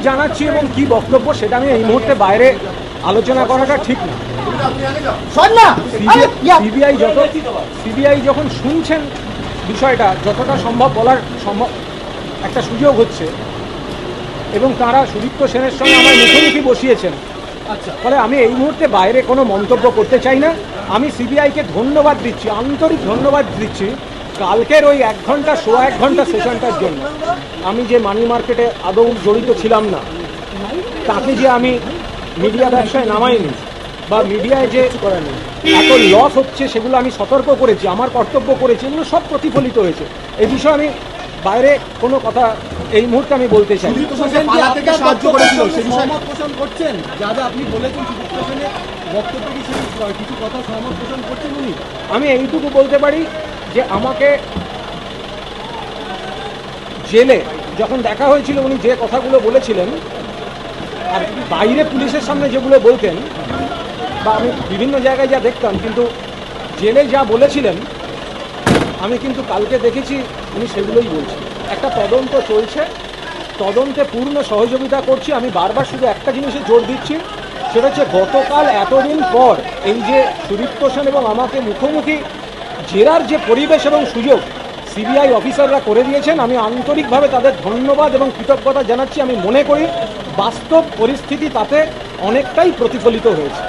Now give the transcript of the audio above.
জানাচ্ছি এবং কি বক্তব্য সেটা আমি এই মুহূর্তে বাইরে আলোচনা করাটা ঠিক না। সিবিআই যখন শুনছেন বিষয়টা, যতটা সম্ভব বলার একটা সুযোগ হচ্ছে, এবং তারা সুদীপ্ত সেনের সঙ্গে আমার মুখোমুখি বসিয়েছেন, ফলে আমি এই মুহূর্তে বাইরে কোনো মন্তব্য করতে চাই না। আমি সিবিআইকে ধন্যবাদ দিচ্ছি, আন্তরিক ধন্যবাদ দিচ্ছি কালকের ওই 1 ঘন্টা সোয়া 1 ঘন্টা সেশনটার জন্য। আমি যে মানি মার্কেটে আদৌ জড়িত ছিলাম না, তাকে যে আমি মিডিয়া ব্যবসায় নামাইনি বা মিডিয়ায় যে এত লস হচ্ছে সেগুলো আমি সতর্ক করেছি, আমার কর্তব্য করেছি, এগুলো সব প্রতিফলিত হয়েছে। এই বিষয়ে আমি বাইরে কোনো কথা এই মুহূর্তে আমি বলতে চাই। আমি এইটুকু বলতে পারি যে আমাকে জেলে যখন দেখা হয়েছিল উনি যে কথাগুলো বলেছিলেন, আর বাইরে পুলিশের সামনে যেগুলো বলতেন বা আমি বিভিন্ন জায়গায় যা দেখতাম, কিন্তু জেলে যা বলেছিলেন আমি কিন্তু কালকে দেখেছি উনি সেগুলোই বলছেন। একটা তদন্ত চলছে, তদন্তে পূর্ণ সহযোগিতা করছি। আমি বারবার শুধু একটা জিনিসে জোর দিচ্ছি, সেটা হচ্ছে গতকাল এতদিন পর এই যে সুদীপ্ত সেন এবং আমাকে মুখোমুখি জেরার যে পরিবেশ এবং সুযোগ সিবিআই অফিসাররা করে দিয়েছেন, আমি আন্তরিকভাবে তাদের ধন্যবাদ এবং কৃতজ্ঞতা জানাচ্ছি। আমি মনে করি বাস্তব পরিস্থিতি তাতে অনেকটাই প্রতিফলিত হয়েছে।